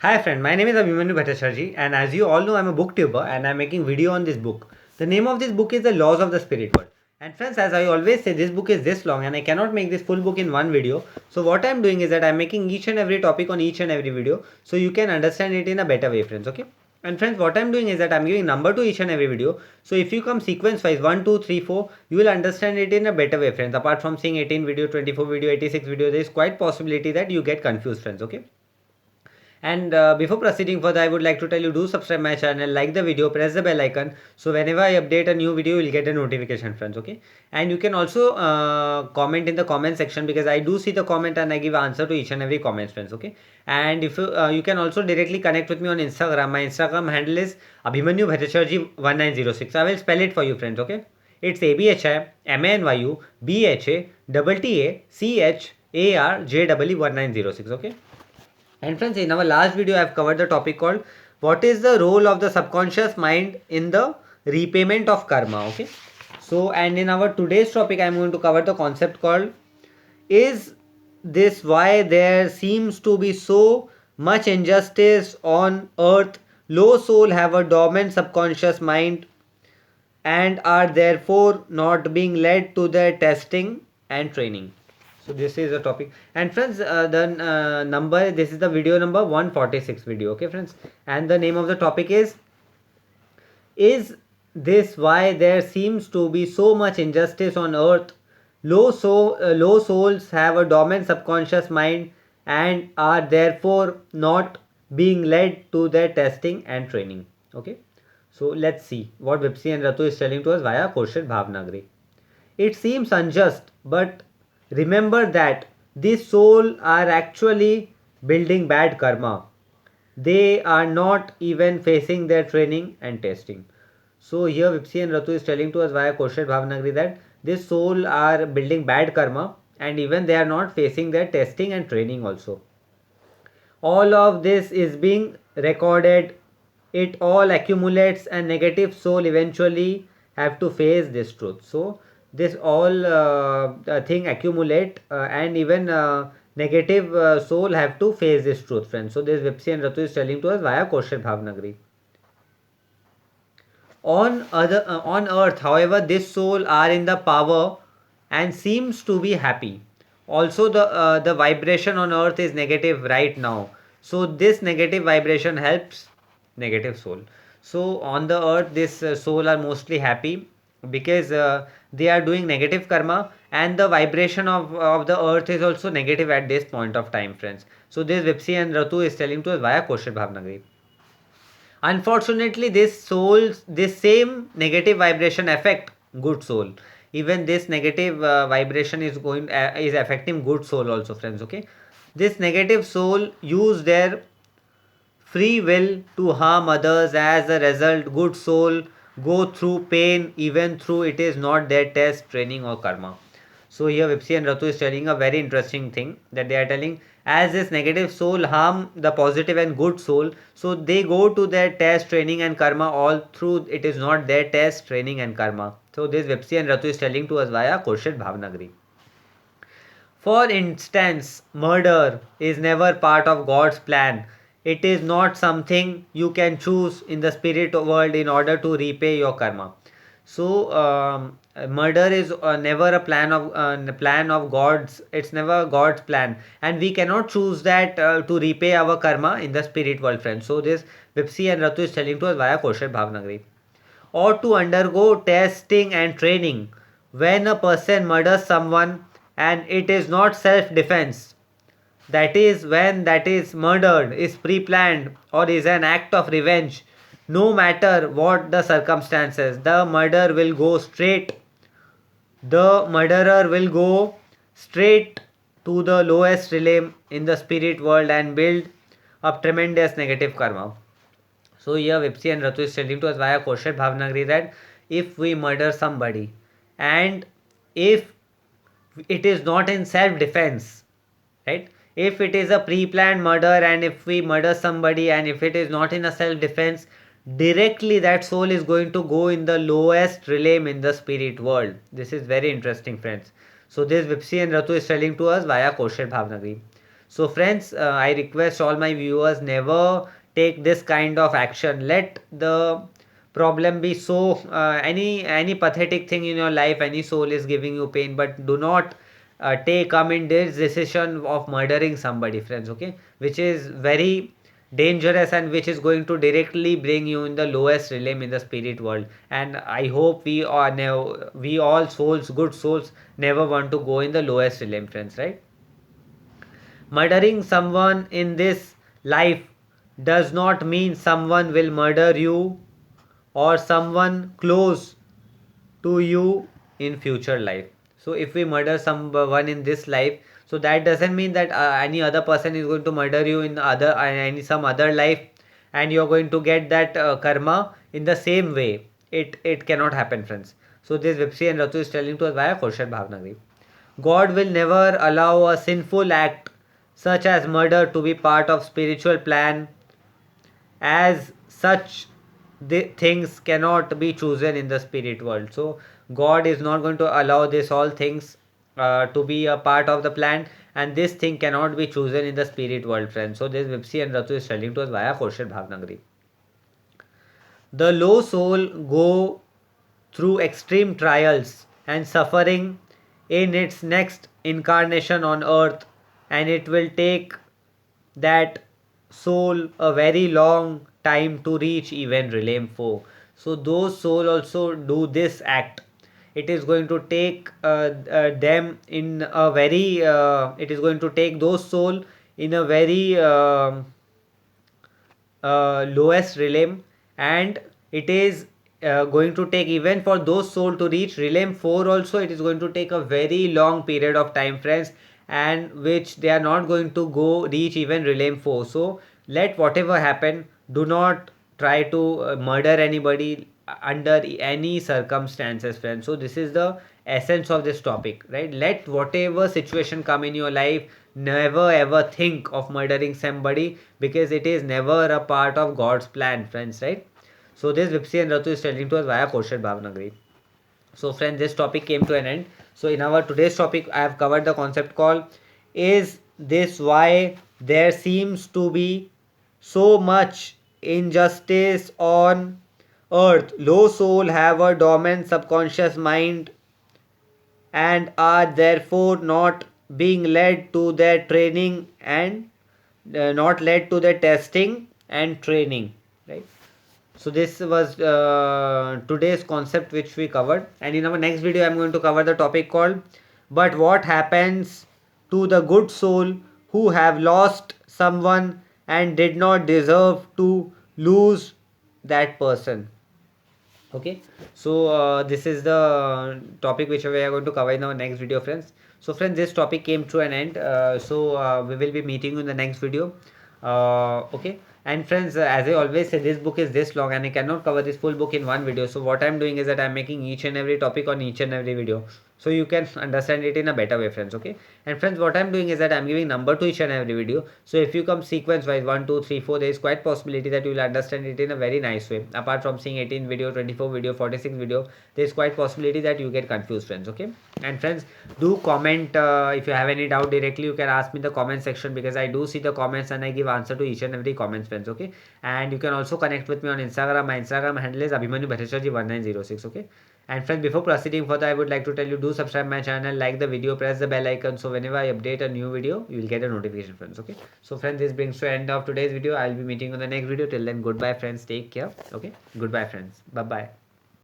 Hi friend, my name is Abhimanyu Bhattacharjee and as you all know I'm a booktuber and I'm making video on this book. The name of this book is The Laws of the Spirit World. And friends, as I always say, this book is this long and I cannot make this full book in one video. So what I'm doing is that I'm making each and every topic on each and every video so you can understand it in a better way, friends, okay? And friends, what I'm doing is that I'm giving number to each and every video. So if you come sequence wise 1, 2, 3, 4, you will understand it in a better way, friends. Apart from seeing 18 video, 24 video, 86 video, there is quite possibility that you get confused, friends, okay? And before proceeding further, I would like to tell you, do subscribe my channel, like the video, press the bell icon. So whenever I update a new video, you'll get a notification, friends. Okay. And you can also comment in the comment section because I do see the comment and I give answer to each and every comment, friends. Okay. And if you can also directly connect with me on Instagram. My Instagram handle is Abhimanyu Bhattacharjee 1906. I will spell it for you, friends. Okay. It's ABHIMANYU BHA 1906. Okay. And friends, in our last video, I have covered the topic called what is the role of the subconscious mind in the repayment of karma. Okay. So, and in our today's topic, I am going to cover the concept called is this why there seems to be so much injustice on earth? Low soul have a dormant subconscious mind and are therefore not being led to their testing and training. So this is the topic. And friends, the number, this is the video number 146 video. Okay friends, and the name of the topic is this why there seems to be so much injustice on earth? Low souls have a dormant subconscious mind and are therefore not being led to their testing and training. Okay, so let's see what Vipsi and Ratu is telling to us via Koshit Bhavnagri. It seems unjust, but remember that these souls are actually building bad karma. They are not even facing their training and testing. So here Vipsi and Ratu is telling to us via Kosher Bhavnagri that this soul are building bad karma and even they are not facing their testing and training also. All of this is being recorded. It all accumulates and negative soul eventually have to face this truth. So this all thing accumulate and even negative soul have to face this truth, friends. So this Vipsi and Ratu is telling to us via Kosher Bhavnagri. On earth, however, this soul are in the power and seems to be happy. Also the vibration on earth is negative right now, so this negative vibration helps negative soul. So on the earth this soul are mostly happy because they are doing negative karma and the vibration of the earth is also negative at this point of time, friends. So this Vipsi and Ratu is telling to us via Koshit Bhavnagri. Unfortunately, this same negative vibration affect good soul. Even this negative vibration is affecting good soul also, friends. Okay, this negative soul use their free will to harm others. As a result, good soul go through pain even through it is not their test, training or karma. So here Vipsi and Ratu is telling a very interesting thing that they are telling as this negative soul harm the positive and good soul, so they go to their test, training and karma all through it is not their test, training and karma. So this Vipsi and Ratu is telling to us via Koshit Bhavnagri. For instance, murder is never part of God's plan. It is not something you can choose in the spirit world in order to repay your karma. So murder is never a plan of God's. It's never God's plan, and we cannot choose that to repay our karma in the spirit world, friends. So this Vipsi and Ratu is telling to us via Kosher Bhavnagri. Or to undergo testing and training. When a person murders someone and it is not self-defense, that is when that is murdered is pre-planned or is an act of revenge, no matter what the circumstances, the murderer will go straight to the lowest realm in the spirit world and build up tremendous negative karma. So here Vipsi and Ratu is telling to us via Kosher Bhavnagri that if we murder somebody and if it is not in self-defense, right? If it is a pre-planned murder and if we murder somebody and if it is not in a self-defense, directly that soul is going to go in the lowest realm in the spirit world. This is very interesting, friends. So this Vipsi and Ratu is telling to us via Kosher Bhavnagri. So friends, I request all my viewers, never take this kind of action. Let the problem be so any pathetic thing in your life, any soul is giving you pain, but do not come in this decision of murdering somebody, friends, okay, which is very dangerous and which is going to directly bring you in the lowest realm in the spirit world. And I hope we all souls, good souls, never want to go in the lowest realm, friends, right? Murdering someone in this life does not mean someone will murder you or someone close to you in future life. So if we murder someone in this life, so that doesn't mean that any other person is going to murder you in other any some other life, and you're going to get that karma in the same way. It cannot happen, friends. So this Vipsi and Ratu is telling to us via Khurshad Bhavnagri. God will never allow a sinful act such as murder to be part of spiritual plan, as such the things cannot be chosen in the spirit world. So God is not going to allow this all things to be a part of the plan, and this thing cannot be chosen in the spirit world, friends. So this Vipsi and Ratu is telling to us via Khurshid Bhavnagri. The low soul go through extreme trials and suffering in its next incarnation on earth, and it will take that soul a very long time to reach even realm 4. So those soul also do this act. It is going to take them in a very it is going to take those soul in a very lowest realm, and it is going to take, even for those soul to reach realm 4 also, it is going to take a very long period of time, friends, and which they are not going to go reach even realm 4. So let whatever happen, do not try to murder anybody under any circumstances, friends. So this is the essence of this topic, right? Let whatever situation come in your life, never ever think of murdering somebody, because it is never a part of God's plan, friends, right? So this Vipsi and Ratu is telling to us via Khurshid Bhavnagri. So friends, this topic came to an end. So in our today's topic, I have covered the concept called, is this why there seems to be so much injustice on earth? Low soul have a dormant subconscious mind and are therefore not being led to their training and not led to their testing and training, right? So this was today's concept which we covered, and in our next video I'm going to cover the topic called, but what happens to the good soul who have lost someone and did not deserve to lose that person. Okay, so this is the topic which we are going to cover in our next video, friends. So friends, this topic came to an end, we will be meeting you in the next video. Okay, and friends, as I always say, this book is this long and I cannot cover this full book in one video. So what I'm doing is that I'm making each and every topic on each and every video, so you can understand it in a better way, friends. Okay, and friends, what I'm doing is that I'm giving number to each and every video. So if you come sequence wise 1 2 3 4, there is quite possibility that you will understand it in a very nice way. Apart from seeing 18 video, 24 video, 46 video, there is quite possibility that you get confused, friends. Okay, and friends, do comment if you have any doubt. Directly you can ask me in the comment section, because I do see the comments and I give answer to each and every comments, friends. Okay, and you can also connect with me on Instagram. My Instagram handle is Abhimanyu Bhattacharjee 1906. Okay, and friends, before proceeding further, I would like to tell you, do subscribe my channel, like the video, press the bell icon, so whenever I update a new video, you will get a notification, friends. Okay, so friends, this brings to end of today's video. I'll be meeting on the next video. Till then, goodbye, friends. Take care. Okay, goodbye, friends. Bye bye.